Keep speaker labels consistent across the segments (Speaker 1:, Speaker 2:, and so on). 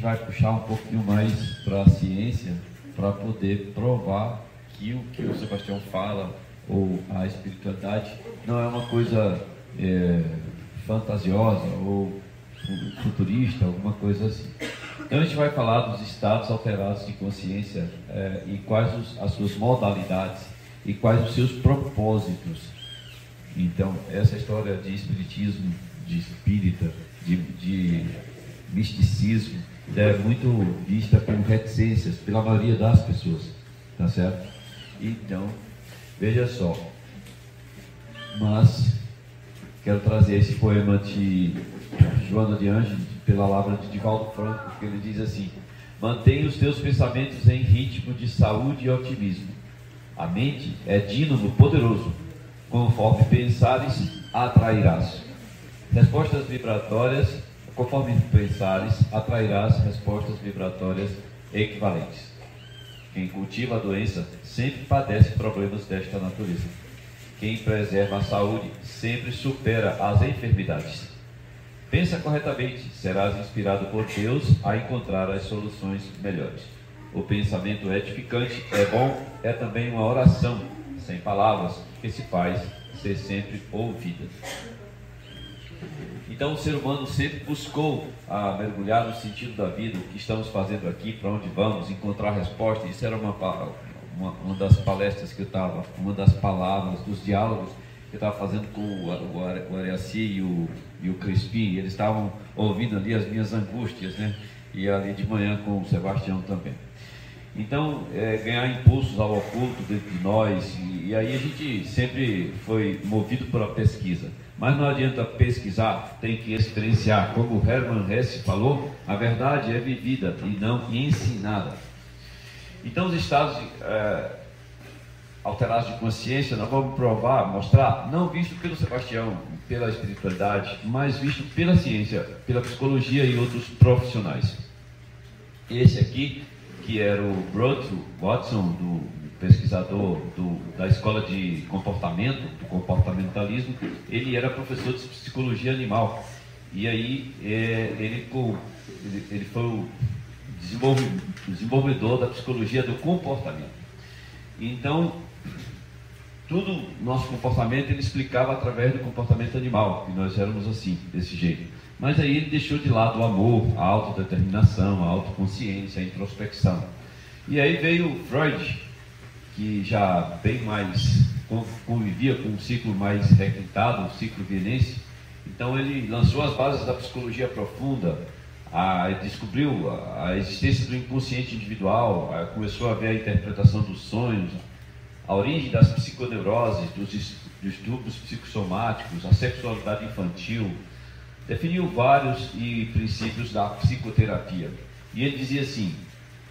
Speaker 1: vai puxar um pouquinho mais para a ciência, para poder provar que o que o Sebastião fala, ou a espiritualidade, não é uma coisa fantasiosa ou futurista, alguma coisa assim. Então a gente vai falar dos estados alterados de consciência e quais as suas modalidades e quais os seus propósitos. Então, essa história de espiritismo, de espírita, de misticismo, é muito vista com reticências pela maioria das pessoas, tá certo? Então, veja só, mas quero trazer esse poema de Joana de Anjos, pela palavra de Divaldo Franco, que ele diz assim: mantenha os teus pensamentos em ritmo de saúde e otimismo. A mente é dínamo poderoso. Conforme pensares, atrairás respostas vibratórias. Conforme pensares, atrairás respostas vibratórias equivalentes. Quem cultiva a doença sempre padece problemas desta natureza. Quem preserva a saúde sempre supera as enfermidades. Pensa corretamente, serás inspirado por Deus a encontrar as soluções melhores. O pensamento edificante é bom, é também uma oração sem palavras que se faz ser sempre ouvida. Então o ser humano sempre buscou mergulhar no sentido da vida, o que estamos fazendo aqui, para onde vamos, encontrar respostas. Isso era uma das palestras que eu estava, uma das palavras, dos diálogos que eu estava fazendo com o Ariaci e o Crispim. Eles estavam ouvindo ali as minhas angústias, né? E ali de manhã com o Sebastião também. Então, ganhar impulsos ao oculto dentro de nós, e aí a gente sempre foi movido pela pesquisa. Mas não adianta pesquisar, tem que experienciar. Como o Hermann Hesse falou, a verdade é vivida e não ensinada. Então, os estados alterados de consciência, nós vamos mostrar, não visto pelo Sebastião, pela espiritualidade, mas visto pela ciência, pela psicologia e outros profissionais. Esse aqui, que era o Bruce Watson, do pesquisador da escola de comportamento, do comportamentalismo, ele era professor de psicologia animal. E aí ele foi o desenvolvedor da psicologia do comportamento. Então, tudo nosso comportamento ele explicava através do comportamento animal, que nós éramos assim, desse jeito. Mas aí ele deixou de lado o amor, a autodeterminação, a autoconsciência, a introspecção. E aí veio Freud, que já bem mais convivia com um ciclo mais requintado, o ciclo vienense. Então ele lançou as bases da psicologia profunda, descobriu a existência do inconsciente individual, começou a ver a interpretação dos sonhos, a origem das psiconeuroses, dos distúrbios psicossomáticos, a sexualidade infantil. Definiu vários princípios da psicoterapia. E ele dizia assim: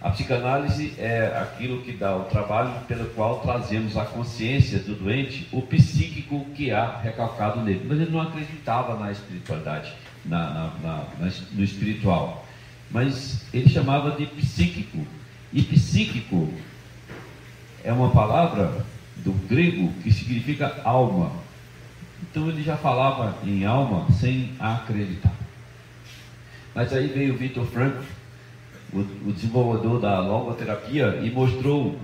Speaker 1: a psicanálise é aquilo que dá o trabalho pelo qual trazemos à consciência do doente o psíquico que há recalcado nele. Mas ele não acreditava na espiritualidade, no espiritual. Mas ele chamava de psíquico. E psíquico é uma palavra do grego que significa alma. Então ele já falava em alma sem acreditar. Mas aí veio o Viktor Frankl, o desenvolvedor da logoterapia, e mostrou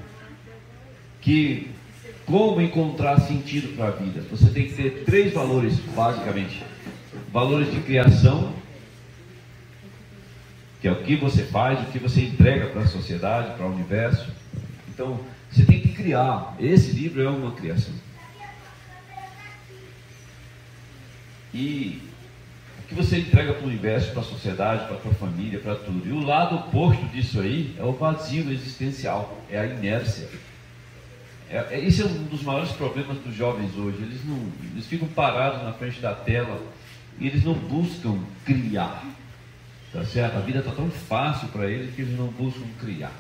Speaker 1: que como encontrar sentido para a vida. Você tem que ter 3 valores, basicamente. Valores de criação, que é o que você faz, o que você entrega para a sociedade, para o universo. Então, você tem que criar. Esse livro é uma criação. E o que você entrega para o universo, para a sociedade, para a tua família, para tudo. E o lado oposto disso aí é o vazio existencial, é a inércia. Esse é um dos maiores problemas dos jovens hoje. Eles ficam parados na frente da tela e eles não buscam criar. Tá certo? A vida está tão fácil para eles que eles não buscam criar.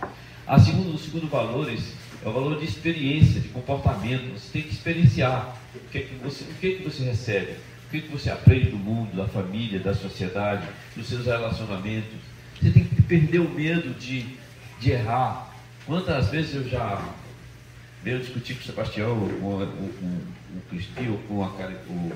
Speaker 1: O segundo valor é o valor de experiência, de comportamento. Você tem que experienciar o que você recebe. O que você aprende do mundo, da família, da sociedade, dos seus relacionamentos. Você tem que perder o medo de errar. Quantas vezes eu já veio discutir com o Sebastião, com o Crispim, ou com o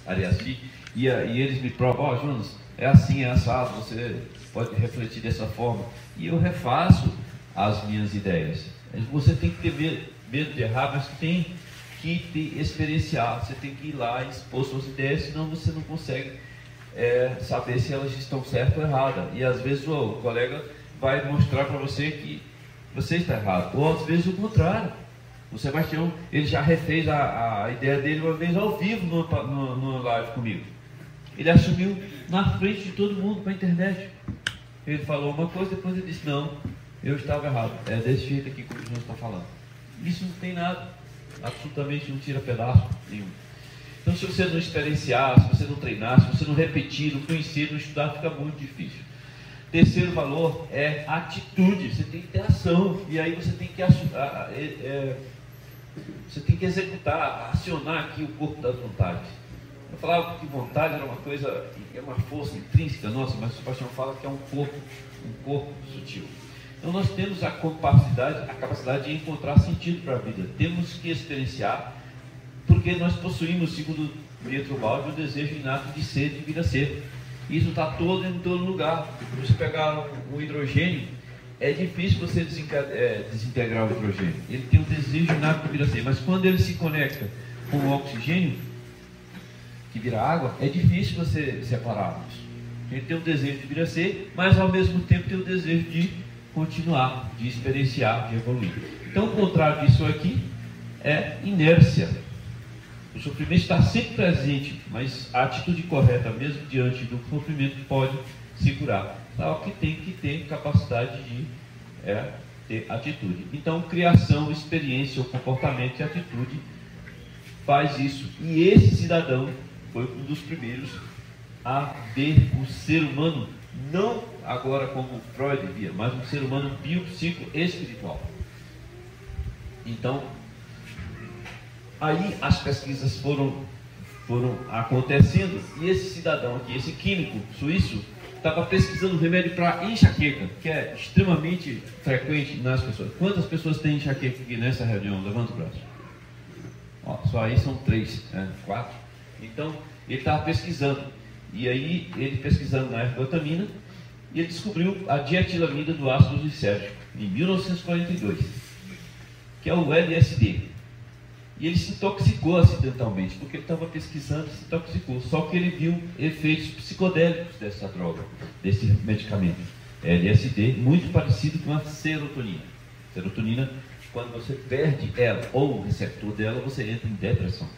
Speaker 1: Ariaci, e eles me provam: Jonas, é assim, é assado, você pode refletir dessa forma. E eu refaço as minhas ideias. Você tem que ter medo de errar, mas tem que experienciar. Você tem que ir lá e expor suas ideias, senão você não consegue saber se elas estão certas ou erradas. E às vezes o colega vai mostrar para você que você está errado. Ou às vezes o contrário. O Sebastião, ele já refez a ideia dele uma vez ao vivo numa live comigo. Ele assumiu na frente de todo mundo para a internet. Ele falou uma coisa, depois ele disse, não, eu estava errado. É desse jeito aqui como o João está falando. Isso não tem nada. Absolutamente não tira pedaço nenhum. Então, se você não experienciar, se você não treinar, se você não repetir, não conhecer, não estudar, fica muito difícil. Terceiro valor é atitude. Você tem que ter ação. E aí você tem que você tem que executar, acionar aqui o corpo das vontades. Eu falava que vontade era uma coisa, é uma força intrínseca nossa, mas o Sebastião fala que é um corpo sutil. Então nós temos a capacidade de encontrar sentido para a vida. Temos que experienciar, porque nós possuímos, segundo Pietro Baldi, o desejo inato de ser, de vir a ser. Isso está em todo lugar. Se você pegar um hidrogênio, é difícil você desintegrar o hidrogênio. Ele tem um desejo inato de vir a ser, mas quando ele se conecta com o oxigênio, que vira água, é difícil você separá-los. Ele tem o desejo de vir a ser, mas ao mesmo tempo tem o desejo de continuar, de experienciar, de evoluir. Então o contrário disso aqui é inércia. O sofrimento está sempre presente, mas a atitude correta, mesmo diante do sofrimento, pode se curar. Então, que tem que ter capacidade de ter atitude. Então, criação, experiência, o comportamento e atitude faz isso. E esse cidadão foi um dos primeiros a ver o ser humano, não agora como Freud via, mas um ser humano biopsico-espiritual. Então, aí as pesquisas foram acontecendo, e esse cidadão aqui, esse químico suíço, estava pesquisando remédio para enxaqueca, que é extremamente frequente nas pessoas. Quantas pessoas têm enxaqueca aqui nessa reunião? Levanta o braço. Ó, só aí são 3, 4. Então, ele estava pesquisando. E aí, ele pesquisando na ergotamina, e ele descobriu a dietilamida do ácido glicérico, em 1942, que é o LSD. E ele se intoxicou acidentalmente, porque ele estava pesquisando e se intoxicou. Só que ele viu efeitos psicodélicos dessa droga, desse medicamento. LSD, muito parecido com a serotonina. Serotonina, quando você perde ela, ou o receptor dela, você entra em depressão.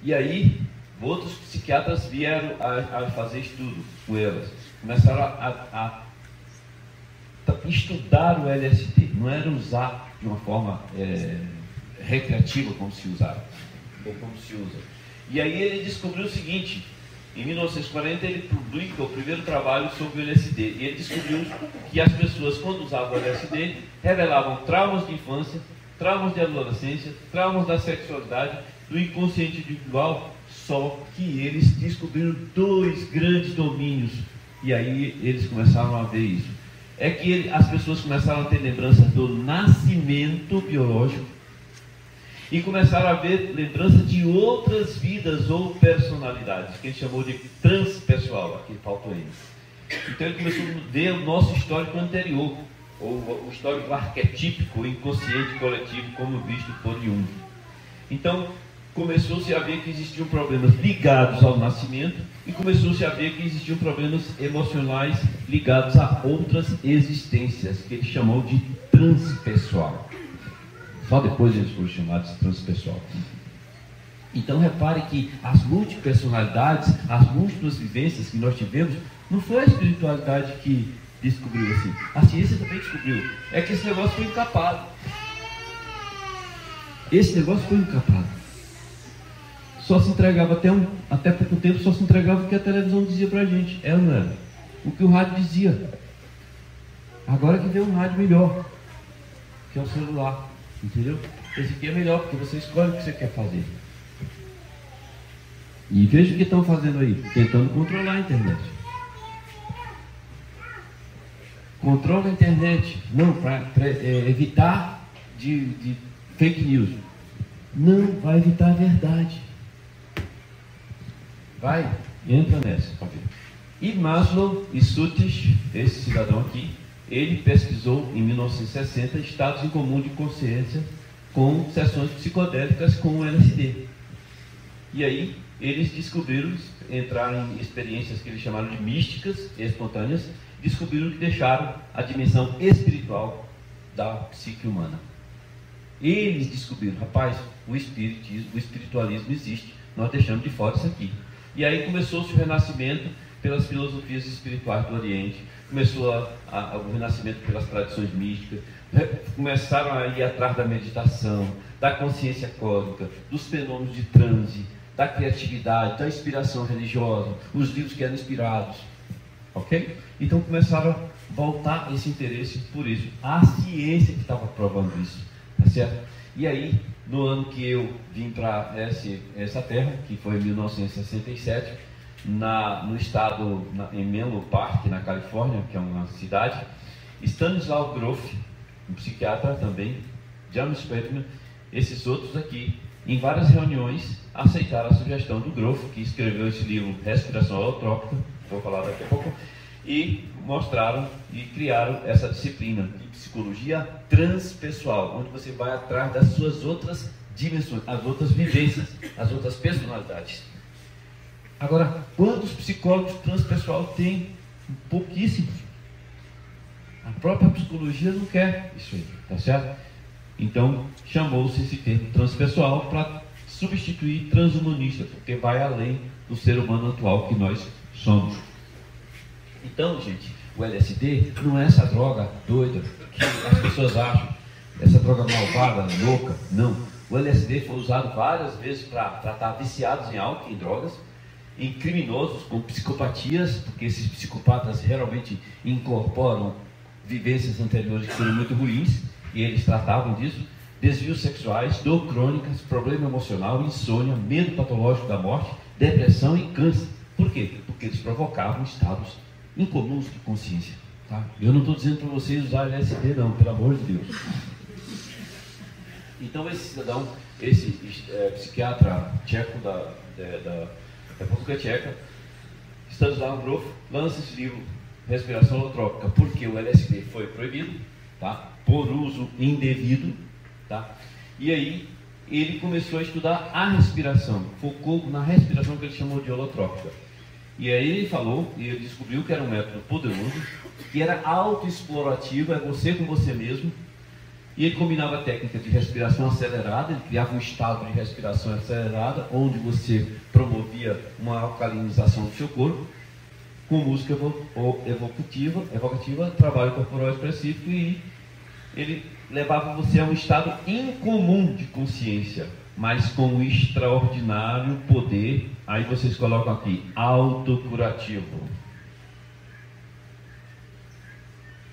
Speaker 1: E aí, outros psiquiatras vieram a fazer estudo com elas. Começaram a estudar o LSD. Não era usar de uma forma recreativa como se usava, ou como se usa. E aí ele descobriu o seguinte: em 1940 ele publica o primeiro trabalho sobre o LSD, e ele descobriu que as pessoas, quando usavam o LSD, revelavam traumas de infância, traumas de adolescência, traumas da sexualidade, do inconsciente individual. Só que eles descobriram 2 grandes domínios, e aí eles começaram a ver isso. É que as pessoas começaram a ter lembranças do nascimento biológico, e começaram a ver lembranças de outras vidas ou personalidades, que ele chamou de transpessoal, aqui faltou ele. Então ele começou a ver o nosso histórico anterior, ou o histórico arquetípico, inconsciente coletivo, como visto por Jung. Então começou-se a ver que existiam problemas ligados ao nascimento, e começou-se a ver que existiam problemas emocionais ligados a outras existências, que ele chamou de transpessoal. Só depois eles foram chamados de transpessoal. Então repare que as multipersonalidades, as múltiplas vivências que nós tivemos, não foi a espiritualidade que descobriu assim. A ciência também descobriu. É que esse negócio foi encapado. Esse negócio foi encapado. Só se entregava até pouco tempo, só se entregava o que a televisão dizia pra gente. Era ou não era? O que o rádio dizia. Agora que veio um rádio melhor, que é o celular. Entendeu? Esse aqui é melhor, porque você escolhe o que você quer fazer. E veja o que estão fazendo aí, tentando controlar a internet. Controla a internet, não, para evitar de fake news. Não vai evitar a verdade. Vai, entra nessa, tá vendo? E Maslow e Sutis, esse cidadão aqui, ele pesquisou em 1960 estados em comum de consciência com sessões psicodélicas com LSD. E aí eles descobriram, entraram em experiências que eles chamaram de místicas espontâneas, descobriram que deixaram a dimensão espiritual da psique humana. Eles descobriram, rapaz, o espiritismo, o espiritualismo existe, nós deixamos de fora isso aqui. E aí começou-se o renascimento pelas filosofias espirituais do Oriente, começou o renascimento pelas tradições místicas, começaram a ir atrás da meditação, da consciência cósmica, dos fenômenos de transe, da criatividade, da inspiração religiosa, os livros que eram inspirados, ok? Então começaram a voltar esse interesse por isso, a ciência que estava provando isso, tá certo? E aí, no ano que eu vim para essa terra, que foi em 1967, no estado, em Menlo Park, na Califórnia, que é uma cidade, Stanislaw Grof, um psiquiatra também, James Fetman, esses outros aqui, em várias reuniões, aceitaram a sugestão do Grof, que escreveu esse livro Respiração Holotrópica, vou falar daqui a pouco, e mostraram e criaram essa disciplina de psicologia transpessoal, onde você vai atrás das suas outras dimensões, as outras vivências, as outras personalidades. Agora, quantos psicólogos transpessoal tem? Pouquíssimos. A própria psicologia não quer isso aí, tá certo? Então, chamou-se esse termo transpessoal para substituir transhumanista, porque vai além do ser humano atual que nós somos. Então, gente, o LSD não é essa droga doida que as pessoas acham, essa droga malvada, louca. Não. O LSD foi usado várias vezes para tratar viciados em álcool e em drogas, em criminosos com psicopatias, porque esses psicopatas geralmente incorporam vivências anteriores que foram muito ruins, e eles tratavam disso, desvios sexuais, dor crônicas, problema emocional, insônia, medo patológico da morte, depressão e câncer. Por quê? Porque eles provocavam estados incomuns de consciência. Tá? Eu não estou dizendo para vocês usar LSD não, pelo amor de Deus. Então esse cidadão, esse psiquiatra tcheco da República Tcheca, Stanislaw Grof, lança esse livro Respiração Holotrópica, porque o LSD foi proibido, tá? Por uso indevido, tá? E aí ele começou a estudar a respiração, focou na respiração que ele chamou de holotrópica. E aí ele falou, e ele descobriu que era um método poderoso, que era autoexplorativo, é você com você mesmo. E ele combinava a técnica de respiração acelerada, ele criava um estado de respiração acelerada, onde você promovia uma alcalinização do seu corpo, com música evocativa, trabalho corporal específico, e ele levava você a um estado incomum de consciência, mas com um extraordinário poder. Aí vocês colocam aqui, autocurativo.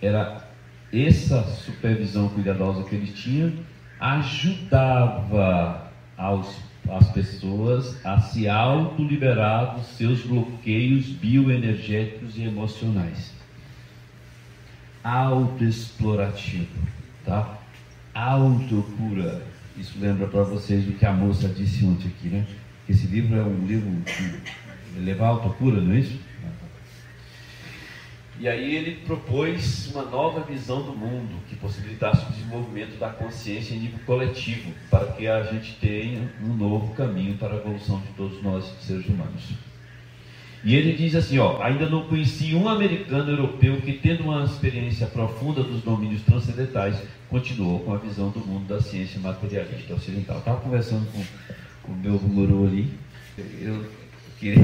Speaker 1: Era essa supervisão cuidadosa que ele tinha, ajudava as pessoas a se autoliberar dos seus bloqueios bioenergéticos e emocionais. Autoexplorativo, tá? Autocura. Isso lembra para vocês do que a moça disse ontem aqui, né? Esse livro é um livro de levar a autocura, não é isso? E aí ele propôs uma nova visão do mundo, que possibilitasse o desenvolvimento da consciência em nível coletivo, para que a gente tenha um novo caminho para a evolução de todos nós, seres humanos. E ele diz assim, ainda não conheci um americano europeu que, tendo uma experiência profunda dos domínios transcendentais, continuou com a visão do mundo da ciência materialista ocidental. Estava conversando com o meu guru ali, eu queria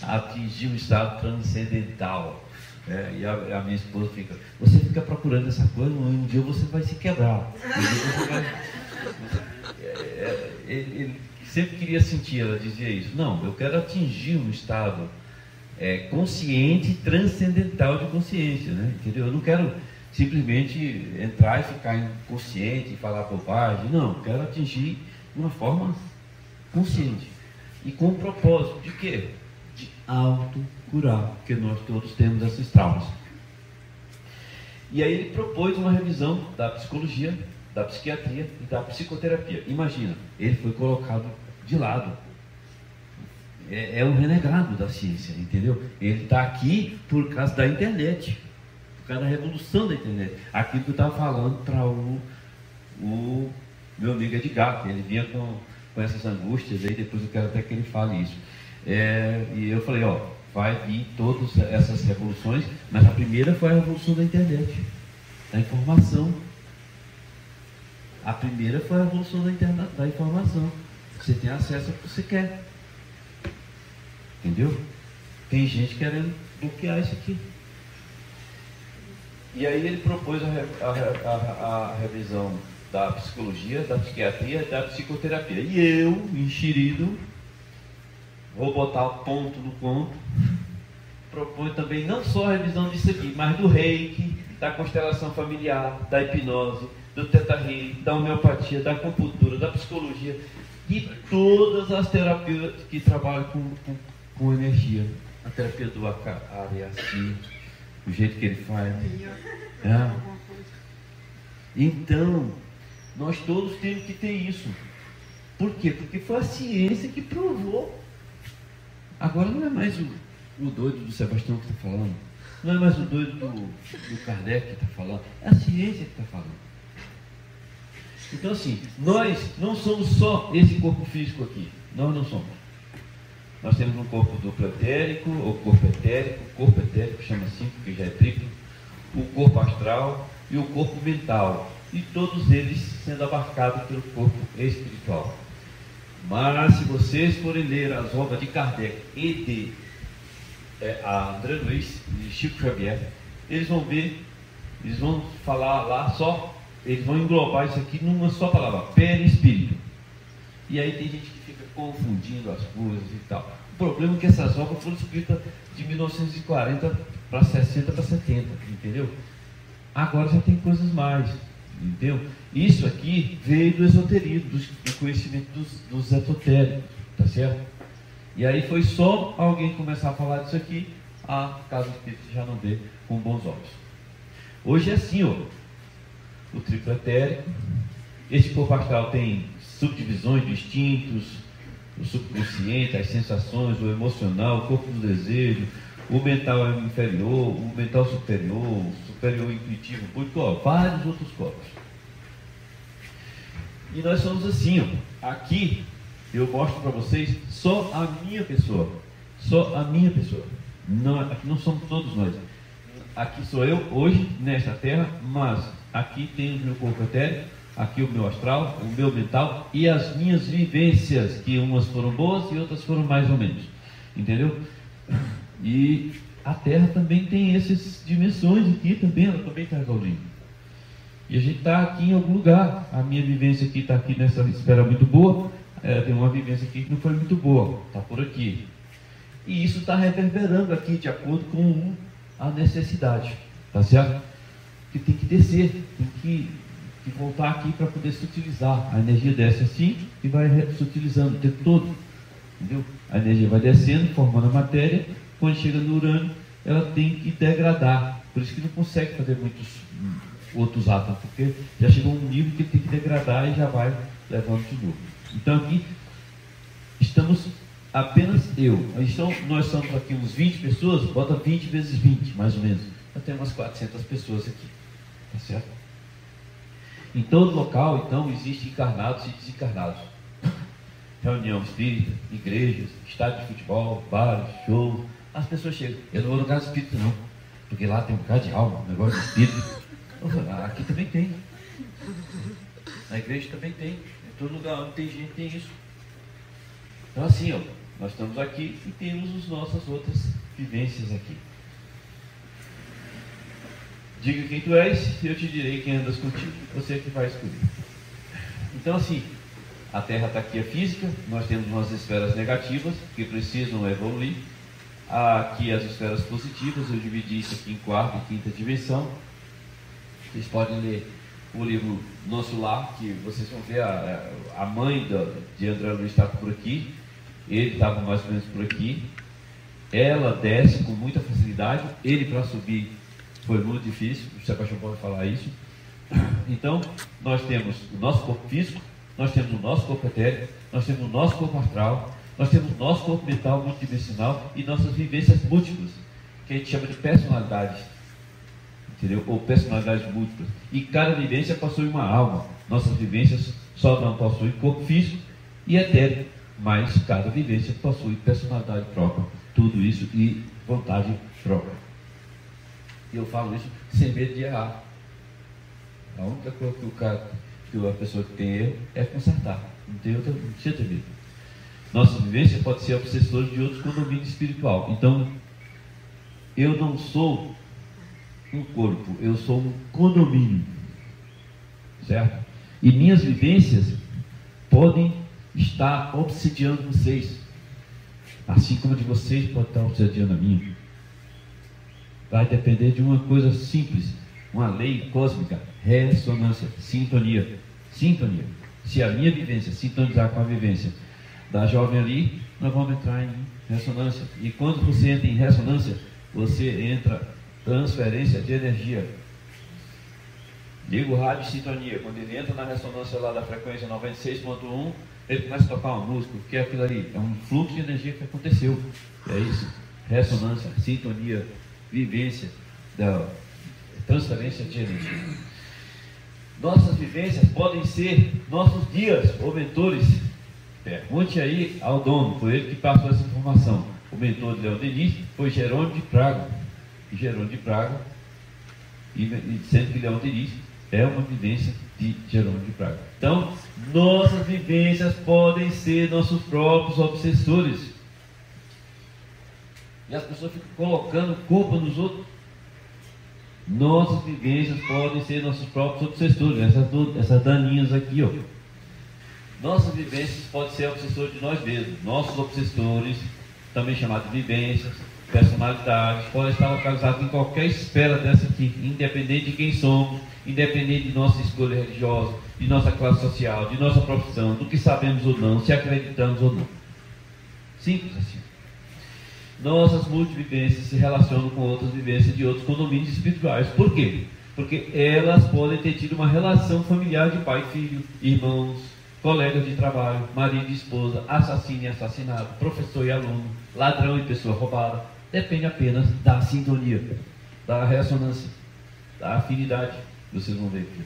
Speaker 1: atingir um estado transcendental, e a minha esposa você fica procurando essa coisa, um dia você vai se quebrar. Ele sempre queria sentir, ela dizia isso. Não, eu quero atingir um estado consciente, transcendental de consciência, né? Entendeu? Eu não quero simplesmente entrar e ficar inconsciente e falar bobagem. Não, eu quero atingir uma forma consciente e com o propósito de quê? De autocurar, porque nós todos temos esses traumas. E aí ele propôs uma revisão da psicologia, da psiquiatria e da psicoterapia. Imagina, ele foi colocado de lado. é o renegado da ciência, entendeu? Ele está aqui por causa da internet, por causa da revolução da internet. Aquilo que eu estava falando para o meu amigo Edgar, que ele vinha com essas angústias aí, depois eu quero até que ele fale isso. E eu falei, ó, vai vir todas essas revoluções, mas a primeira foi a revolução da internet, da informação. A primeira foi a revolução da internet, da informação. Você tem acesso ao que você quer. Entendeu? Tem gente querendo bloquear isso aqui. E aí ele propôs a revisão da psicologia, da psiquiatria e da psicoterapia. E eu, enxerido, vou botar o ponto no ponto, proponho também não só a revisão disso aqui, mas do reiki, da constelação familiar, da hipnose, do teta healing, da homeopatia, da acupuntura, da psicologia, e todas as terapias que trabalham com energia. A terapia do Ariaci, o jeito que ele faz. Então, nós todos temos que ter isso. Por quê? Porque foi a ciência que provou. Agora não é mais o doido do Sebastião que está falando. Não é mais o doido do Kardec que está falando. É a ciência que está falando. Então assim, nós não somos só esse corpo físico aqui. Nós não somos. Nós temos um corpo duplo etérico, ou corpo etérico, chama assim, porque já é triplo, o corpo astral e o corpo mental. E todos eles sendo abarcados pelo corpo espiritual. Mas se vocês forem ler as obras de Kardec e de André Luiz e Chico Xavier, eles vão ver, eles vão falar lá só, eles vão englobar isso aqui numa só palavra, perispírito. E aí tem gente que fica confundindo as coisas e tal. O problema é que essas obras foram escritas de 1940 para 60 para 70, entendeu? Agora já tem coisas mais, entendeu? Isso aqui veio do esoterismo, do conhecimento dos esotéricos, tá certo? E aí foi só alguém começar a falar disso aqui, a Casa Espírita já não vê com bons olhos. Hoje é assim, ó, o triplo etérico, esse corpo astral tem subdivisões de instintos, o subconsciente, as sensações, o emocional, o corpo do desejo, o mental inferior, o mental superior, o superior intuitivo, vários outros corpos. E nós somos assim, ó. Aqui eu mostro para vocês só a minha pessoa. Só a minha pessoa. Não, aqui não somos todos nós. Aqui sou eu hoje, nesta terra, mas aqui tem o meu corpo etérico, aqui o meu astral, o meu mental e as minhas vivências, que umas foram boas e outras foram mais ou menos. Entendeu? E a Terra também tem essas dimensões aqui também, ela também está evoluindo. E a gente está aqui em algum lugar. A minha vivência aqui está aqui nessa esfera muito boa. Tem uma vivência aqui que não foi muito boa, está por aqui. E isso está reverberando aqui de acordo com a necessidade, tá certo? Que tem que descer, tem que voltar aqui para poder se utilizar. A energia desce assim e vai se utilizando o tempo todo, entendeu? A energia vai descendo, formando a matéria. Quando chega no Urânio, ela tem que degradar. Por isso que não consegue fazer muitos outros átomos, porque já chegou um nível que tem que degradar e já vai levando de novo. Então aqui estamos apenas eu. Então nós somos aqui uns 20 pessoas, bota 20 vezes 20, mais ou menos. Já tem umas 400 pessoas aqui, tá certo? Em todo local, então, existem encarnados e desencarnados. Reunião espírita, igrejas, estádio de futebol, bares, shows. As pessoas chegam. Eu não vou no caso espírita não, porque lá tem um bocado de alma, um negócio de espírito. Aqui também tem. Na igreja também tem. Em todo lugar onde tem gente tem isso. Então assim, ó, nós estamos aqui e temos as nossas outras vivências aqui. Diga quem tu és e eu te direi quem andas contigo. Você que vai escolher. Então assim, a Terra está aqui, a física. Nós temos umas esferas negativas que precisam evoluir. Aqui as esferas positivas. Eu dividi isso aqui em quarta e quinta dimensão. Vocês podem ler o livro Nosso Lar, que vocês vão ver a mãe de André Luiz está por aqui. Ele estava mais ou menos por aqui. Ela desce com muita facilidade. Ele, para subir, foi muito difícil. O Sebastião pode falar isso. Então, nós temos o nosso corpo físico, nós temos o nosso corpo etérico, nós temos o nosso corpo astral, Nós temos nosso corpo mental multidimensional e nossas vivências múltiplas, que a gente chama de personalidades, entendeu? Ou personalidades múltiplas. E cada vivência possui uma alma. Nossas vivências só não possuem corpo físico e etéreo, mas cada vivência possui personalidade própria. Tudo isso e vontade própria. E eu falo isso sem medo de errar. A única coisa que a pessoa que tem erro é consertar. Não tem outra, não precisa ter medo. Nossa vivência pode ser obsessora de outros condomínios espiritual. Então, eu não sou um corpo, eu sou um condomínio, certo? E minhas vivências podem estar obsidiando vocês, assim como a de vocês pode estar obsidiando a minha. Vai depender de uma coisa simples, uma lei cósmica: ressonância, sintonia. Sintonia. Se a minha vivência sintonizar com a vivência da jovem ali, nós vamos entrar em ressonância. E quando você entra em ressonância, você entra transferência de energia. Liga o rádio de sintonia. Quando ele entra na ressonância lá da frequência 96.1, ele começa a tocar uma música, porque aquilo ali é um fluxo de energia que aconteceu. É isso. Ressonância, sintonia, vivência, da transferência de energia. Nossas vivências podem ser nossos guias ou mentores. Pergunte aí ao dono, foi ele que passou essa informação. O mentor de Leon Denis foi Jerônimo de Praga. E Jerônimo de Praga, e sendo que Leon Denis é uma vivência de Jerônimo de Praga. Então, nossas vivências podem ser nossos próprios obsessores. E as pessoas ficam colocando culpa nos outros. Nossas vivências podem ser nossos próprios obsessores. Essas daninhas aqui, ó. Nossas vivências podem ser obsessores de nós mesmos. Nossos obsessores, também chamados de vivências, personalidades, podem estar localizados em qualquer esfera dessa aqui, independente de quem somos, independente de nossa escolha religiosa, de nossa classe social, de nossa profissão, do que sabemos ou não, se acreditamos ou não. Simples assim. Nossas multivivências se relacionam com outras vivências de outros condomínios espirituais. Por quê? Porque elas podem ter tido uma relação familiar de pai e filho, irmãos, colegas de trabalho, marido e esposa, assassino e assassinado, professor e aluno, ladrão e pessoa roubada. Depende apenas da sintonia, da ressonância, da afinidade. Vocês vão ver aqui.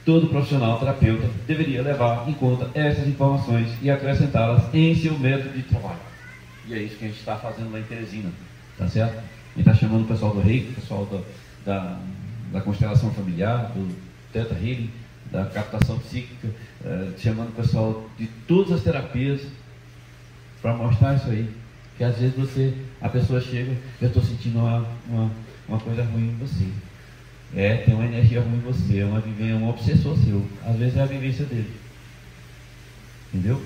Speaker 1: Todo profissional terapeuta deveria levar em conta essas informações e acrescentá-las em seu método de trabalho. E é isso que a gente está fazendo lá em Teresina, tá certo? A gente está chamando o pessoal do Reiki, o pessoal da constelação familiar, do Theta Healing, da captação psíquica, chamando o pessoal de todas as terapias para mostrar isso aí. Que às vezes a pessoa chega, eu estou sentindo uma coisa ruim em você. Tem uma energia ruim em você, é um obsessor seu. Às vezes é a vivência dele. Entendeu?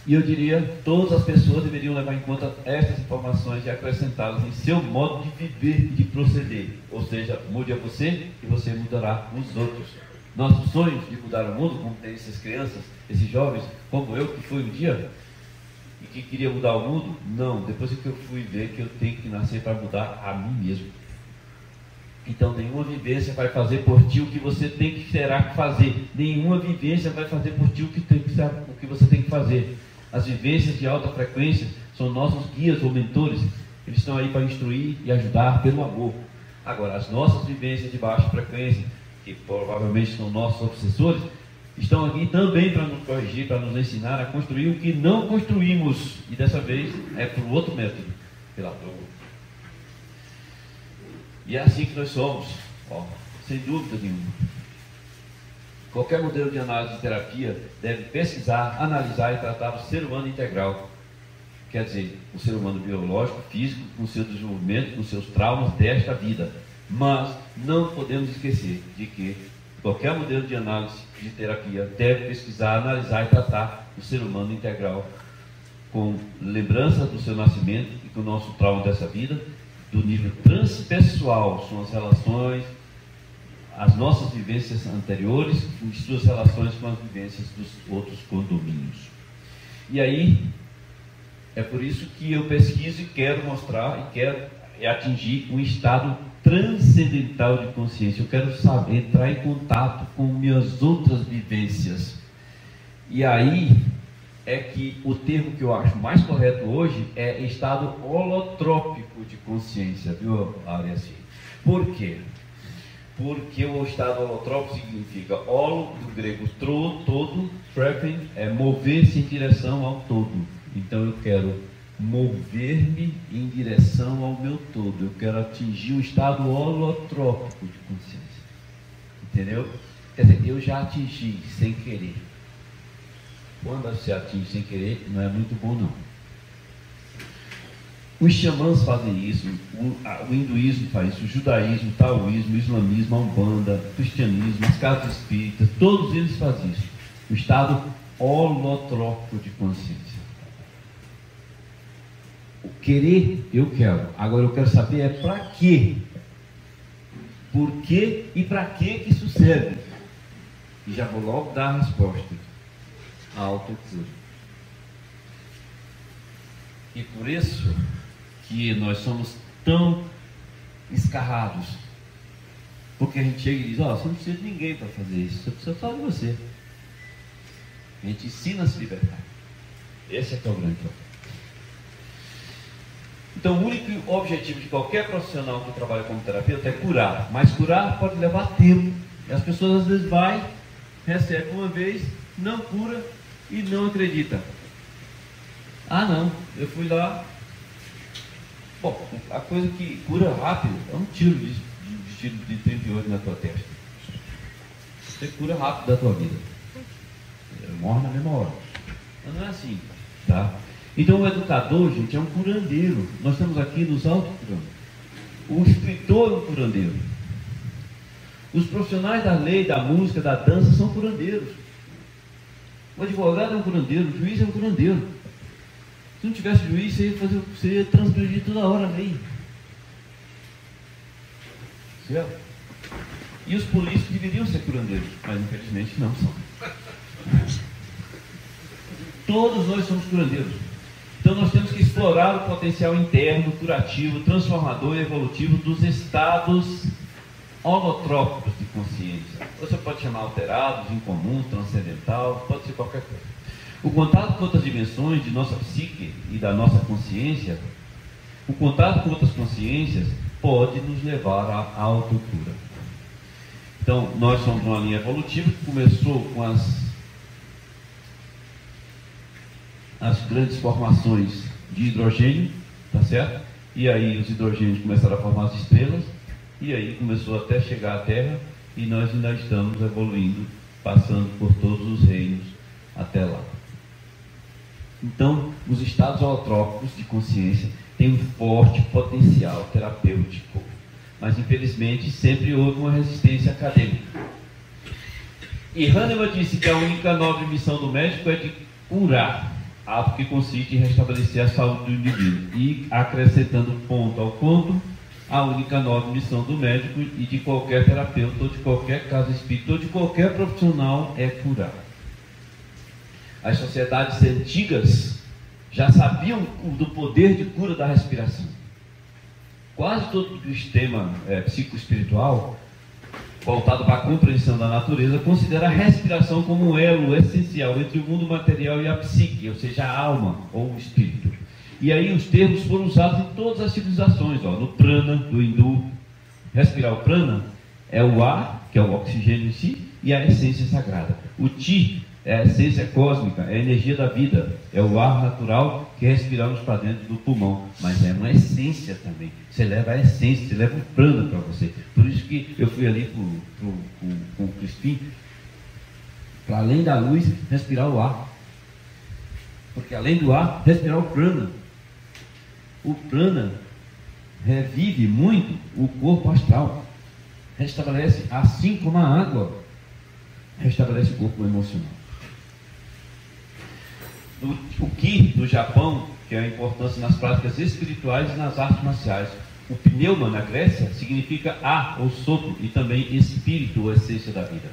Speaker 1: E eu diria, todas as pessoas deveriam levar em conta essas informações e acrescentá-las em seu modo de viver e de proceder. Ou seja, mude a você e você mudará os outros. Nossos sonhos de mudar o mundo, como tem essas crianças, esses jovens, como eu, que fui um dia e que queria mudar o mundo, não, depois que eu fui ver que eu tenho que nascer para mudar a mim mesmo. Então nenhuma vivência vai fazer por ti o que você terá que fazer. Nenhuma vivência vai fazer por ti o que você tem que fazer. As vivências de alta frequência são nossos guias ou mentores. Eles estão aí para instruir e ajudar pelo amor. Agora, as nossas vivências de baixa frequência, que provavelmente são nossos obsessores, estão aqui também para nos corrigir, para nos ensinar a construir o que não construímos. E dessa vez é por outro método, pela dor. E é assim que nós somos, sem dúvida nenhuma. Qualquer modelo de análise de terapia deve pesquisar, analisar e tratar o ser humano integral. Quer dizer, o ser humano biológico, físico, com seu desenvolvimento, com seus traumas desta vida. Mas não podemos esquecer de que qualquer modelo de análise de terapia deve pesquisar, analisar e tratar o ser humano integral, com lembranças do seu nascimento e com o nosso trauma dessa vida, do nível transpessoal, são as relações, as nossas vivências anteriores e suas relações com as vivências dos outros condomínios. E aí, é por isso que eu pesquiso e quero mostrar e quero atingir um estado transcendental de consciência. Eu quero entrar em contato com minhas outras vivências. E aí é que o termo que eu acho mais correto hoje é estado holotrópico de consciência, viu, Ariaci? Por quê? Porque o estado holotrópico significa holo, do grego todo, tropin é mover-se em direção ao todo. Então eu quero mover-me em direção ao meu todo. Eu quero atingir o estado holotrópico de consciência. Entendeu? Quer dizer, eu já atingi sem querer. Quando você atinge sem querer, não é muito bom não. Os xamãs fazem isso, o hinduísmo faz isso, o judaísmo, o taoísmo, o islamismo, a umbanda, o cristianismo, as casas espíritas, todos eles fazem isso. O estado holotrópico de consciência. O querer, eu quero. Agora eu quero saber é para quê? Por quê e para que isso serve? E já vou logo dar a resposta. A autocura. E por isso que nós somos tão escarrados. Porque a gente chega e diz, ó, você não precisa de ninguém para fazer isso, você precisa só de você. A gente ensina a se libertar. Esse é que é o grande problema. Então o único objetivo de qualquer profissional que trabalha como terapeuta é curar. Mas curar pode levar tempo. E as pessoas às vezes recebem uma vez, não cura e não acredita. Ah não, eu fui lá. Bom, a coisa que cura rápido é um tiro de 38 na tua testa. Você cura rápido da tua vida. Morre na mesma hora. Mas não é assim, tá? Então o educador, gente, é um curandeiro. Nós estamos aqui nos autocurando. O escritor é um curandeiro. Os profissionais da lei, da música, da dança são curandeiros. O advogado é um curandeiro, o juiz é um curandeiro. Se não tivesse juiz, você ia transgredir toda hora a lei. Certo? E os políticos deveriam ser curandeiros, mas infelizmente não são. Todos nós somos curandeiros. Então nós temos que explorar o potencial interno, curativo, transformador e evolutivo dos estados holotrópicos de consciência. Você pode chamar alterados, incomum, transcendental, pode ser qualquer coisa. O contato com outras dimensões de nossa psique e da nossa consciência, o contato com outras consciências pode nos levar à autocura. Então, nós somos uma linha evolutiva que começou com as grandes formações de hidrogênio, tá certo? E aí os hidrogênios começaram a formar as estrelas, e aí começou até chegar à Terra, e nós ainda estamos evoluindo, passando por todos os reinos até lá. Então, os estados holotrópicos de consciência têm um forte potencial terapêutico, mas infelizmente sempre houve uma resistência acadêmica. E Hahnemann disse que a única nobre missão do médico é de curar, ato que consiste em restabelecer a saúde do indivíduo. E acrescentando ponto ao ponto, a única nobre missão do médico e de qualquer terapeuta, ou de qualquer casa espírita, ou de qualquer profissional é curar. As sociedades antigas já sabiam do poder de cura da respiração. Quase todo o sistema psicoespiritual, voltado para a compreensão da natureza, considera a respiração como um elo essencial entre o mundo material e a psique, ou seja, a alma ou o espírito. E aí os termos foram usados em todas as civilizações, no prana, do hindu. Respirar o prana é o ar, que é o oxigênio em si, e a essência sagrada. O ti é a essência cósmica, é a energia da vida, é o ar natural que respiramos para dentro do pulmão, mas é uma essência também. Você leva a essência, você leva o prana para você. Por isso que eu fui ali com o Crispim, para além da luz, respirar o ar. Porque além do ar, respirar o prana. O prana revive muito o corpo astral, restabelece, assim como a água restabelece o corpo emocional. O Ki do Japão, que é a importância nas práticas espirituais e nas artes marciais. O pneuma na Grécia significa ar ou sopro e também espírito ou essência da vida.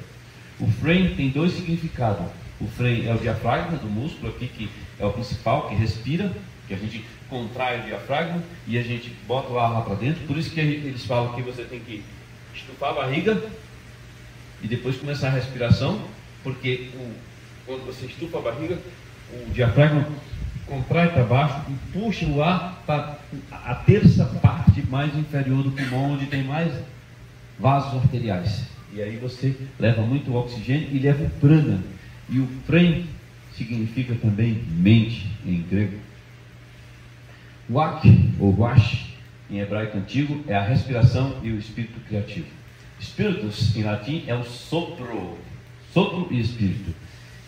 Speaker 1: O Fren tem dois significados. O Fren é o diafragma do músculo aqui, que é o principal, que respira, que a gente contrai o diafragma e a gente bota o ar lá para dentro. Por isso que eles falam que você tem que estufar a barriga e depois começar a respiração, porque quando você estufa a barriga, o diafragma contrai para baixo e puxa o ar para a terça parte mais inferior do pulmão, onde tem mais vasos arteriais. E aí você leva muito oxigênio e leva o prana. E o prem significa também mente em grego. Wak, ou wash, em hebraico antigo, é a respiração e o espírito criativo. Spiritus, em latim, é o sopro. Sopro e espírito.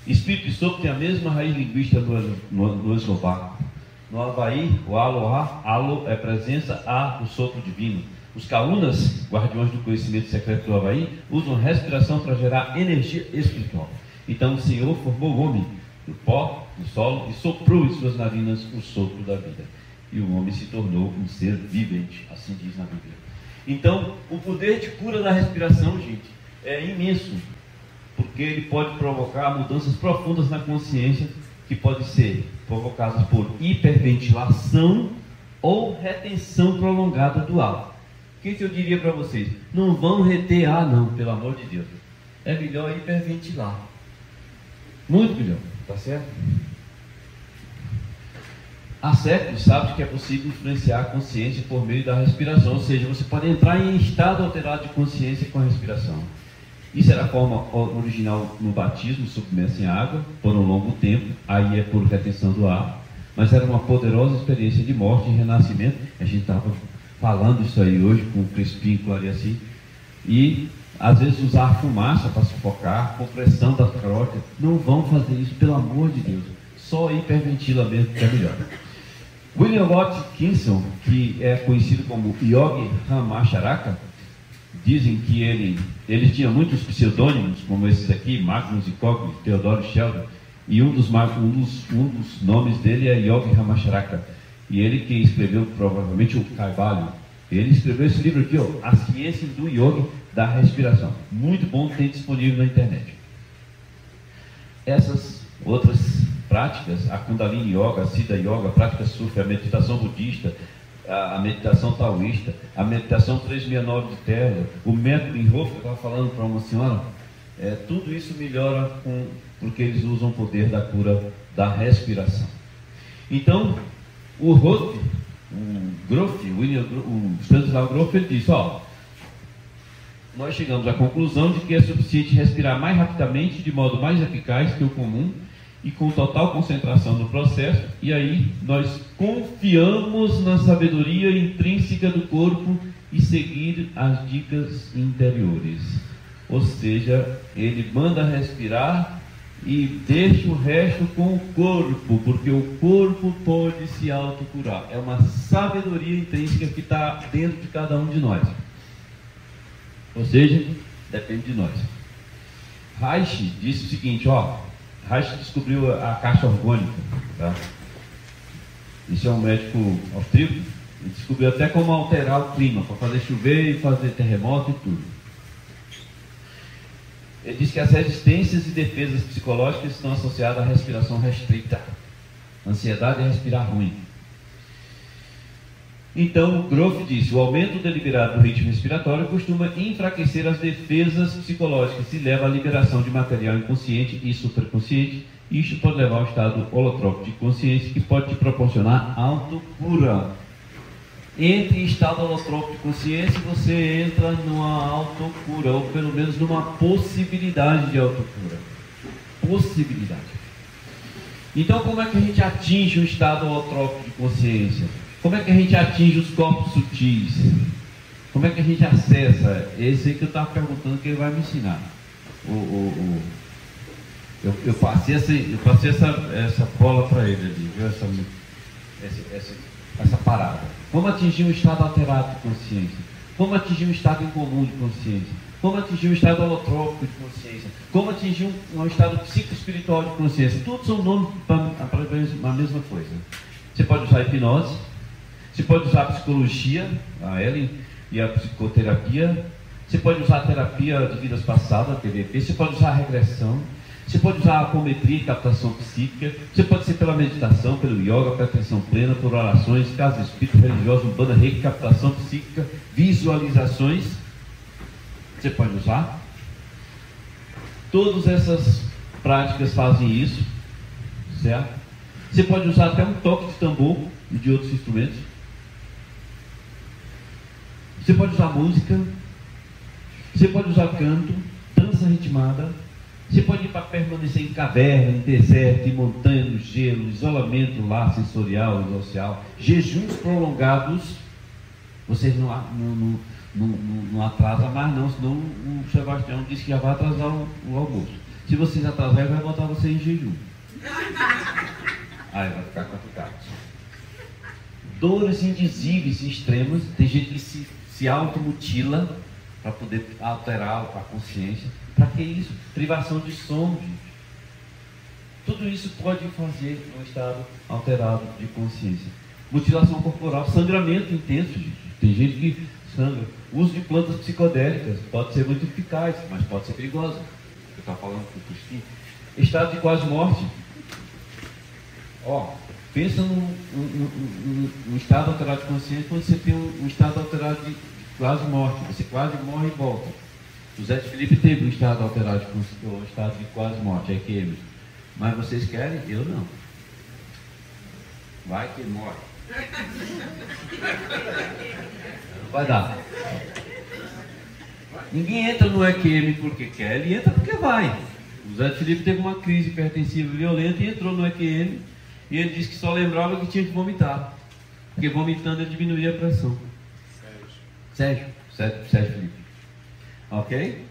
Speaker 1: Espírito e sopro têm a mesma raiz linguística no eslovaco. No Havaí, o aloha, alo é presença, a, o sopro divino. Os Kaunas, guardiões do conhecimento secreto do Havaí, usam respiração para gerar energia espiritual. Então o Senhor formou o homem do pó, do solo, e soprou em suas narinas o sopro da vida. E o homem se tornou um ser vivente, assim diz na Bíblia. Então, o poder de cura da respiração, gente, é imenso, porque ele pode provocar mudanças profundas na consciência, que podem ser provocadas por hiperventilação ou retenção prolongada do ar. O que eu diria para vocês? Não vão reter ar não, pelo amor de Deus. É melhor hiperventilar. Muito melhor, tá certo? Há séculos sabe que é possível influenciar a consciência por meio da respiração, ou seja, você pode entrar em estado alterado de consciência com a respiração. Isso era a forma original no batismo, submerso em água, por um longo tempo, aí é por retenção do ar, mas era uma poderosa experiência de morte e renascimento. A gente estava falando isso aí hoje com o Crispim, com o Ariaci, e às vezes usar fumaça para sufocar, compressão da carótida. Não vão fazer isso, pelo amor de Deus, só hiperventila mesmo que é melhor. William Watkinson, que é conhecido como Yogi Ramacharaka, dizem que ele tinha muitos pseudônimos, como esses aqui, Magnus e Cogni, Theodore Sheldon, e um dos nomes dele é Yogi Ramacharaka, e ele que escreveu provavelmente o Kaivalyo. Ele escreveu esse livro aqui, ó, A Ciência do Yoga da Respiração. Muito bom, tem disponível na internet. Essas outras práticas, a Kundalini Yoga, a Siddha Yoga, a prática Sufi, a meditação budista, a meditação taoísta, a meditação 369 de Terra, o método Inhofe, que eu estava falando para uma senhora, tudo isso melhora porque eles usam o poder da cura da respiração. Então, o Grof, o Stanislav Grof, ele disse, nós chegamos à conclusão de que é suficiente respirar mais rapidamente, de modo mais eficaz que o comum, e com total concentração no processo, e aí nós confiamos na sabedoria intrínseca do corpo e seguir as dicas interiores. Ou seja, ele manda respirar e deixa o resto com o corpo, porque o corpo pode se autocurar. É uma sabedoria intrínseca que está dentro de cada um de nós. Ou seja, depende de nós. Reich disse o seguinte, Reich descobriu a caixa orgânica, tá? Isso é um médico austríaco, ele descobriu até como alterar o clima, para fazer chover e fazer terremoto e tudo. Ele diz que as resistências e defesas psicológicas estão associadas à respiração restrita, ansiedade é respirar ruim. Então, o Grof disse, o aumento deliberado do ritmo respiratório costuma enfraquecer as defesas psicológicas e leva à liberação de material inconsciente e superconsciente. Isto pode levar ao estado holotrópico de consciência, que pode te proporcionar autocura. Entre em estado holotrópico de consciência, você entra numa autocura, ou pelo menos numa possibilidade de autocura. Possibilidade. Então, como é que a gente atinge o estado holotrópico de consciência? Como é que a gente atinge os corpos sutis? Como é que a gente acessa? Esse aí que eu estava perguntando, que ele vai me ensinar. Eu passei essa bola para ele ali, viu? Essa parada. Como atingir um estado alterado de consciência? Como atingir um estado incomum de consciência? Como atingir um estado holotrópico de consciência? Como atingir um estado psicoespiritual de consciência? Tudo são nomes para a mesma coisa. Você pode usar hipnose, você pode usar a psicologia, a Ellen, e a psicoterapia. Você pode usar a terapia de vidas passadas, a TVP. Você pode usar a regressão. Você pode usar a apometria e captação psíquica. Você pode ser pela meditação, pelo yoga, pela atenção plena, por orações, casa espírita, religiosa, umbanda, reiki, captação psíquica, visualizações. Você pode usar. Todas essas práticas fazem isso, certo? Você pode usar até um toque de tambor e de outros instrumentos. Você pode usar música. Você pode usar canto, dança ritmada. Você pode ir para permanecer em caverna, em deserto, em montanha, no gelo, isolamento lá, sensorial e social, jejuns prolongados. Vocês não atrasam mais não, senão o Sebastião disse que já vai atrasar o almoço. Se vocês atrasarem, ele vai botar você em jejum. Aí vai ficar complicado. Dores indizíveis e extremas. Tem gente que se automutila para poder alterar a consciência. Para que isso? Privação de sono, gente. Tudo isso pode fazer um estado alterado de consciência. Mutilação corporal, sangramento intenso, gente. Tem gente que sangra. Uso de plantas psicodélicas pode ser muito eficaz, mas pode ser perigosa. Eu estava falando com o Cristina. Estado de quase morte. Ó, pensa num estado alterado de consciência quando você tem um estado alterado de quase morte. Você quase morre e volta. O Zé de Felipe teve um estado alterado de consciência, um estado de quase morte, é que mas vocês querem? Eu não. Vai que morre. Não vai dar. Ninguém entra no EQM porque quer, ele entra porque vai. O Zé de Felipe teve uma crise hipertensiva violenta e entrou no EQM e ele disse que só lembrava que tinha que vomitar, porque vomitando ele diminuía a pressão. Sérgio Felipe. Ok?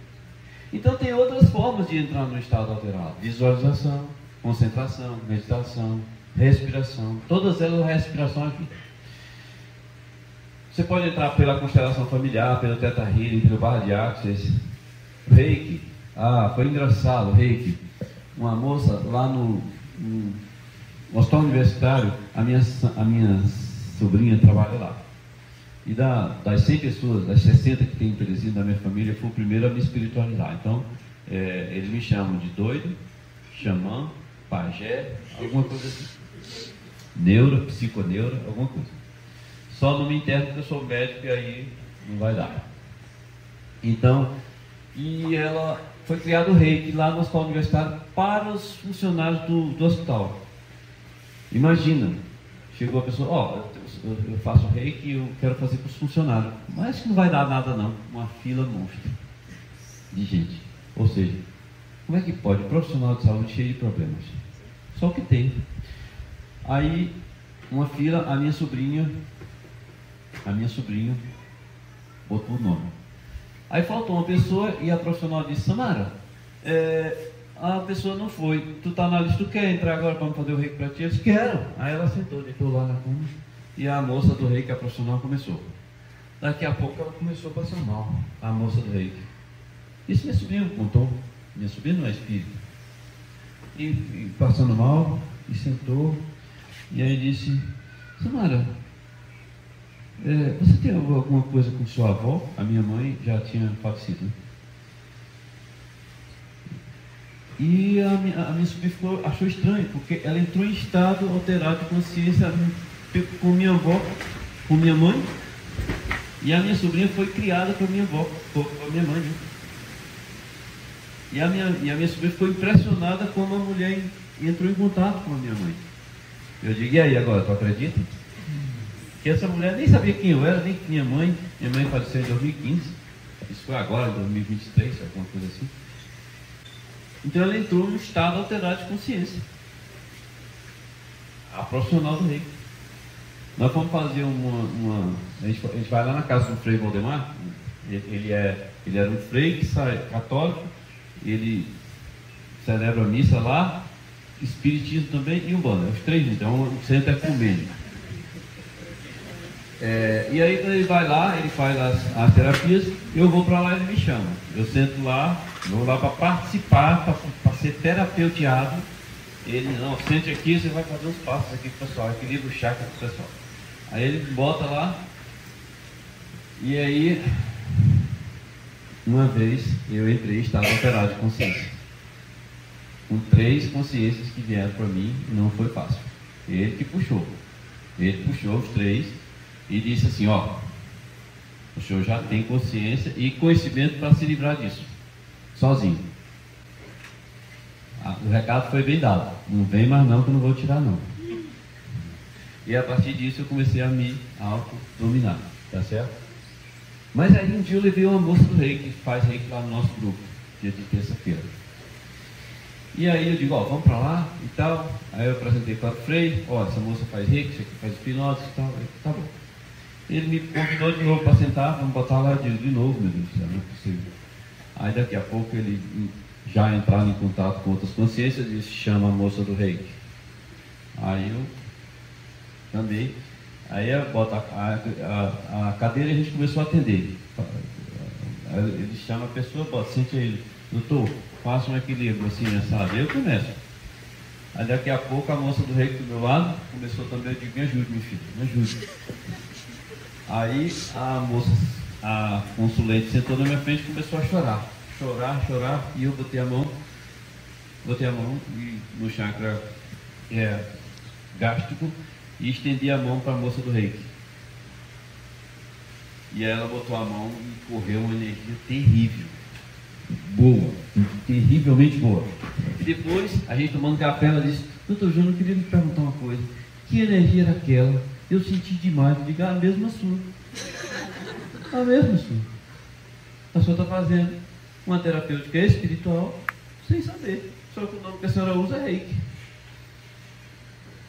Speaker 1: Então tem outras formas de entrar no estado alterado: visualização, concentração, meditação, respiração. Todas elas, respiração aqui. Você pode entrar pela constelação familiar, pelo Theta Healing, pelo Barra de Axis, Reiki. Ah, foi engraçado, Reiki. Uma moça lá no hospital universitário, a minha sobrinha trabalha lá. E das 100 pessoas, das 60 que tem em Teresina, da minha família, eu fui o primeiro a me espiritualizar. Então, eles me chamam de doido, xamã, pajé, alguma coisa assim. Neura, psiconeura, alguma coisa. Só não me interno porque eu sou médico e aí não vai dar. Então, e ela foi criado o Reiki lá no hospital universitário para os funcionários do hospital. Imagina, chegou a pessoa, eu faço Reiki e eu quero fazer para os funcionários. Mas acho que não vai dar nada não, uma fila monstra de gente. Ou seja, como é que pode? Profissional de saúde cheio de problemas. Só o que tem. Aí, uma fila, a minha sobrinha botou o nome. Aí faltou uma pessoa e a profissional disse: Samara, a pessoa não foi, tu tá na lista, tu quer entrar agora para fazer o reiki para ti? Eu disse: quero. Aí ela sentou, deitou lá na cama e a moça do reiki, a profissional, começou. Daqui a pouco ela começou a passar mal, a moça do reiki. Isso minha sobrinha contou. Minha sobrinha não é espírita. E passando mal, e sentou, e aí disse: Samara, você tem alguma coisa com sua avó? A minha mãe já tinha falecido, né? E a minha sobrinha achou estranho, porque ela entrou em estado alterado de consciência com minha avó, com minha mãe, e a minha sobrinha foi criada com a minha avó, com a minha mãe, né? E a minha sobrinha ficou impressionada quando a mulher entrou em contato com a minha mãe. Eu digo: e aí agora, tu acredita? Que essa mulher nem sabia quem eu era, nem que minha mãe faleceu em 2015, isso foi agora, em 2023, alguma coisa assim. Então ela entrou num estado alterado de consciência. A profissional do reiki. Nós vamos fazer a gente vai lá na casa do Frei Valdemar. Ele era um frei que sai católico, ele celebra a missa lá, espiritismo também e umbanda, os três, então o centro é ecumênico. E aí quando ele vai lá, ele faz as terapias, eu vou para lá e ele me chama. Eu sento lá, vou lá para participar, para ser terapeuteado. Ele: não, sente aqui, você vai fazer uns passos aqui com o pessoal, equilibra o chakra com o pessoal. Aí ele bota lá, e aí, uma vez, eu entrei em estado alterado de consciência. Com 3 consciências que vieram para mim, não foi fácil. Ele que puxou. Ele puxou os 3 e disse assim: ó, o senhor já tem consciência e conhecimento para se livrar disso, sozinho. o recado foi bem dado. Não vem mais não, que eu não vou tirar não. E a partir disso eu comecei a me autodominar, tá certo? Mas aí um dia eu levei uma moça do reiki, que faz reiki lá no nosso grupo, dia de terça-feira. E aí eu digo, ó, vamos para lá e tal. Aí eu apresentei para o Frei, ó, essa moça faz reiki, isso aqui faz hipnose e tal. Aí, tá bom. Ele me convidou de novo para sentar, vamos botar lá de novo, meu Deus do céu, não é possível. Aí daqui a pouco ele já entrava em contato com outras consciências e se chama a moça do reiki. Aí eu também, aí eu boto a cadeira e a gente começou a atender. Ele chama a pessoa, bota, sente aí, doutor, faça um equilíbrio assim, sabe? Eu começo. Aí daqui a pouco a moça do reiki do meu lado começou também, eu digo, me ajude, meu filho, me ajude. Aí a moça, a consulente sentou na minha frente e começou a chorar, e eu botei a mão no chakra gástrico e estendi a mão para a moça do reiki. E ela botou a mão e correu uma energia terrível, boa, terrivelmente boa. E depois, a gente tomando café, ela disse, doutor Júnior, eu queria lhe perguntar uma coisa, que energia era aquela? Eu senti demais, eu digo, a mesma sua. A mesma sua. A senhora está fazendo uma terapêutica espiritual sem saber. Só que o nome que a senhora usa é reiki.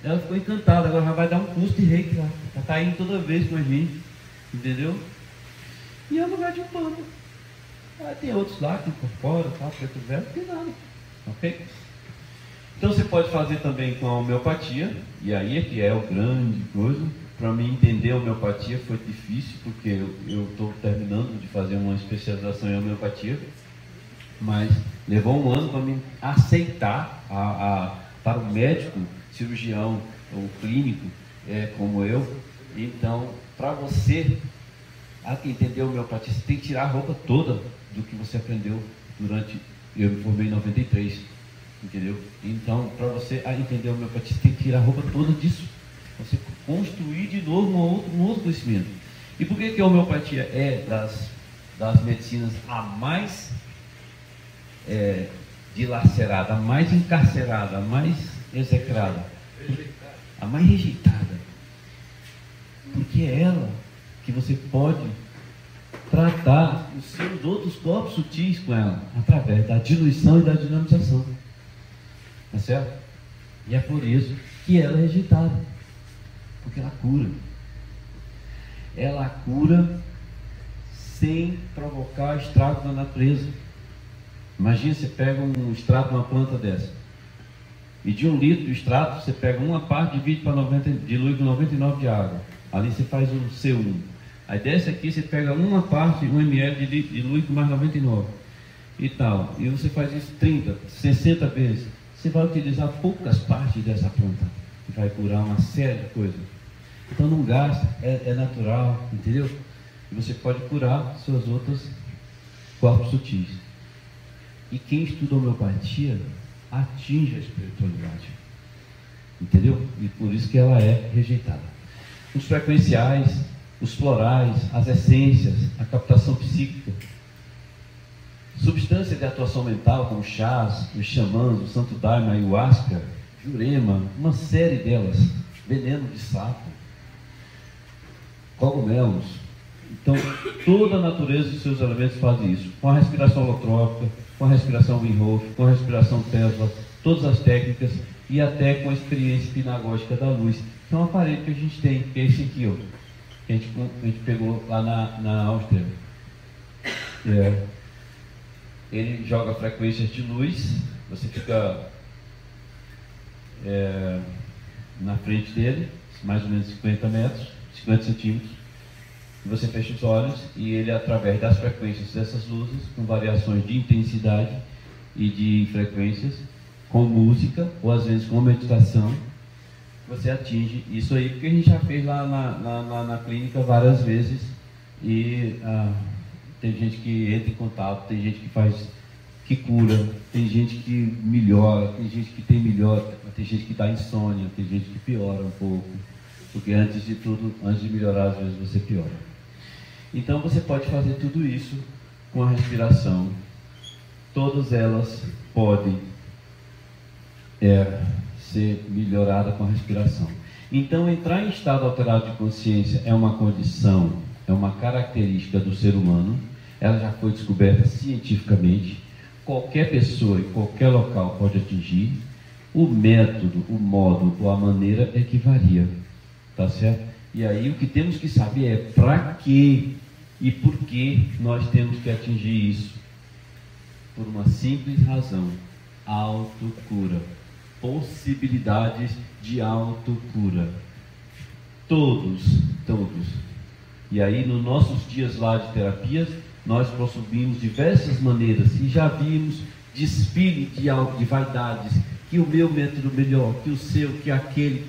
Speaker 1: Ela ficou encantada, agora já vai dar um curso de reiki lá. Está indo toda vez com a gente. Entendeu? E é um lugar de umbanda. Tem outros lá que incorporam, tá, preto velho, não tem nada. Ok? Então você pode fazer também com a homeopatia, e aí é que é o grande coisa. Para mim entender a homeopatia foi difícil, porque eu estou terminando de fazer uma especialização em homeopatia, mas levou um ano para me aceitar para o médico, cirurgião ou clínico, como eu. Então, para você entender a homeopatia, você tem que tirar a roupa toda do que você aprendeu durante... Eu me formei em 93, entendeu? Então, para você entender a homeopatia, você tem que tirar a roupa toda disso. Você construir de novo um outro conhecimento. E por que a homeopatia é das medicinas a mais dilacerada, a mais encarcerada, a mais execrada, a mais rejeitada? Porque é ela que você pode tratar os seus outros corpos sutis com ela, através da diluição e da dinamização. Tá certo? E é por isso que ela é rejeitada. Porque ela cura. Ela cura sem provocar estrago na natureza. Imagina, você pega um extrato de uma planta dessa. E de 1 litro de extrato, você pega uma parte, divide para 90, dilui com 99 de água. Ali você faz o C1. Aí desse aqui, você pega uma parte, 1 ml, dilui com mais 99. E tal. E você faz isso 30, 60 vezes. Você vai utilizar poucas partes dessa planta. Que vai curar uma série de coisas. Então não gasta, é natural, entendeu? E você pode curar seus outros corpos sutis. E quem estuda homeopatia atinge a espiritualidade, entendeu? E por isso que ela é rejeitada. Os frequenciais, os florais, as essências, a captação psíquica, substâncias de atuação mental como chás, os xamãs, o santo daime, a ayahuasca, jurema, uma série delas, veneno de sapo, cogumelos. Então, toda a natureza e seus elementos fazem isso. Com a respiração holotrópica, com a respiração Wim Hof, com a respiração Tesla, todas as técnicas e até com a experiência hipnagógica da luz. Que é um aparelho que a gente tem, que é esse aqui, ó, que a gente pegou lá na Áustria. Ele joga frequências de luz, você fica na frente dele, mais ou menos 50 metros, 50 centímetros, e você fecha os olhos e ele, através das frequências dessas luzes, com variações de intensidade e de frequências, com música, ou às vezes com meditação, você atinge isso aí, porque a gente já fez lá na clínica várias vezes, e tem gente que entra em contato, tem gente que cura, tem gente que melhora, tem gente que tem melhora, tem gente que dá insônia, tem gente que piora um pouco, porque antes de tudo, antes de melhorar, às vezes você piora. Então você pode fazer tudo isso com a respiração. Todas elas podem ser melhorada com a respiração. Então, entrar em estado alterado de consciência é uma condição, é uma característica do ser humano. Ela já foi descoberta cientificamente. Qualquer pessoa em qualquer local pode atingir. O método, o modo ou a maneira é que varia, tá certo? E aí o que temos que saber é para que e por que nós temos que atingir isso. Por uma simples razão: autocura. Possibilidades de autocura. Todos. E aí, nos nossos dias lá de terapias, nós possuímos diversas maneiras e já vimos desfile de vaidades, que o meu método melhor, que o seu, que aquele.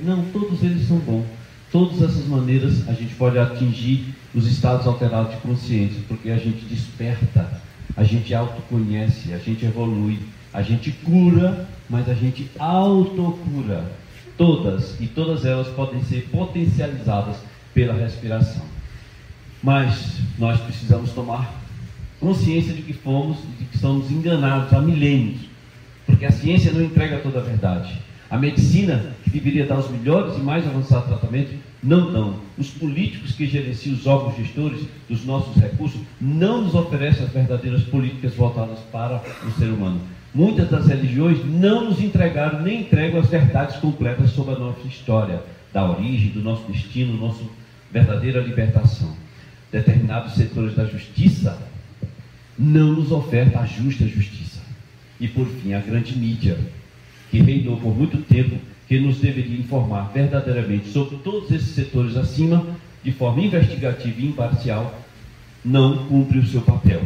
Speaker 1: Não, todos eles são bons. Todas essas maneiras a gente pode atingir os estados alterados de consciência, porque a gente desperta, a gente autoconhece, a gente evolui, a gente cura, mas a gente autocura. Todas elas podem ser potencializadas pela respiração. Mas nós precisamos tomar consciência de que fomos e de que somos enganados há milênios, porque a ciência não entrega toda a verdade. A medicina, que deveria dar os melhores e mais avançados tratamentos, não dão. Os políticos que gerenciam os órgãos gestores dos nossos recursos não nos oferecem as verdadeiras políticas voltadas para o ser humano. Muitas das religiões não nos entregaram nem entregam as verdades completas sobre a nossa história, da origem, do nosso destino, nossa verdadeira libertação. Determinados setores da justiça não nos ofertam a justa justiça. E por fim, a grande mídia, que reinou por muito tempo, que nos deveria informar verdadeiramente sobre todos esses setores acima, de forma investigativa e imparcial, não cumpre o seu papel.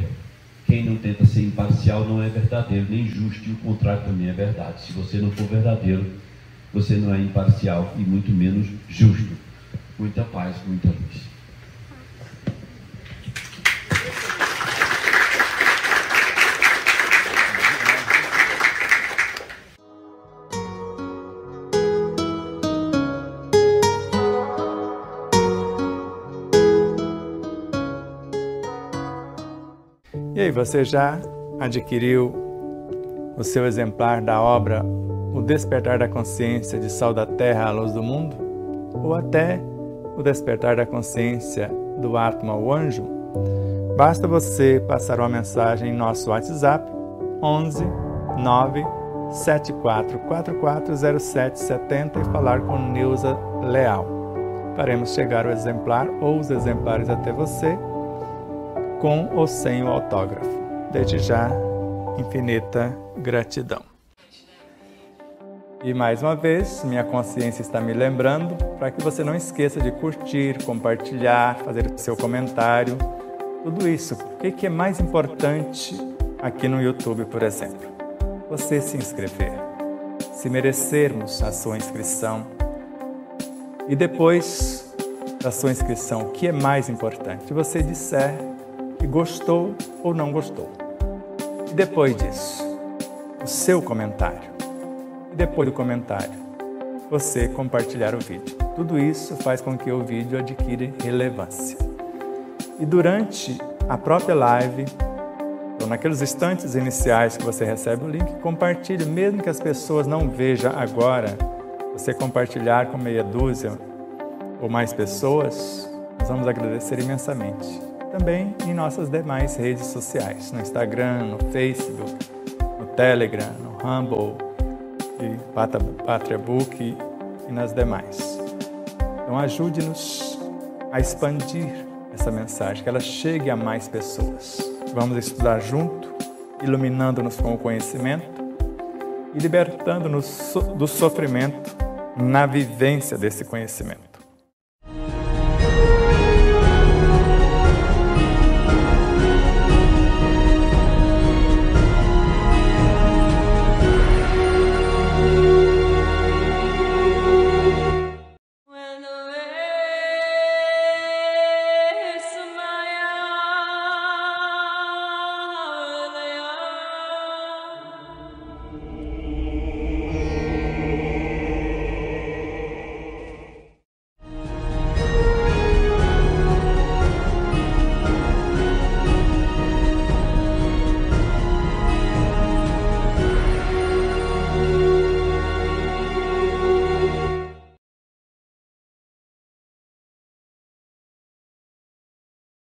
Speaker 1: Quem não tenta ser imparcial não é verdadeiro, nem justo, e o contrário também é verdade. Se você não for verdadeiro, você não é imparcial e muito menos justo. Muita paz, muita luz.
Speaker 2: E aí, você já adquiriu o seu exemplar da obra O Despertar da Consciência de Sal da Terra à Luz do Mundo? Ou até O Despertar da Consciência do Atma, o Anjo? Basta você passar uma mensagem em nosso WhatsApp 11 9 74440770 e falar com Neuza Leal. Faremos chegar o exemplar ou os exemplares até você, com ou sem o autógrafo. Desde já, infinita gratidão. E mais uma vez, minha consciência está me lembrando para que você não esqueça de curtir, compartilhar, fazer seu comentário, tudo isso. O que é mais importante aqui no YouTube, por exemplo? Você se inscrever. Se merecermos a sua inscrição. E depois da sua inscrição, o que é mais importante? Você disser que gostou ou não gostou. E depois disso, o seu comentário. E depois do comentário, você compartilhar o vídeo. Tudo isso faz com que o vídeo adquira relevância. E durante a própria live, ou naqueles instantes iniciais que você recebe o link, compartilhe, mesmo que as pessoas não vejam agora, você compartilhar com meia dúzia ou mais pessoas, nós vamos agradecer imensamente. Também em nossas demais redes sociais, no Instagram, no Facebook, no Telegram, no Rumble, e Patriabook e nas demais. Então ajude-nos a expandir essa mensagem, que ela chegue a mais pessoas. Vamos estudar junto, iluminando-nos com o conhecimento e libertando-nos do sofrimento na vivência desse conhecimento.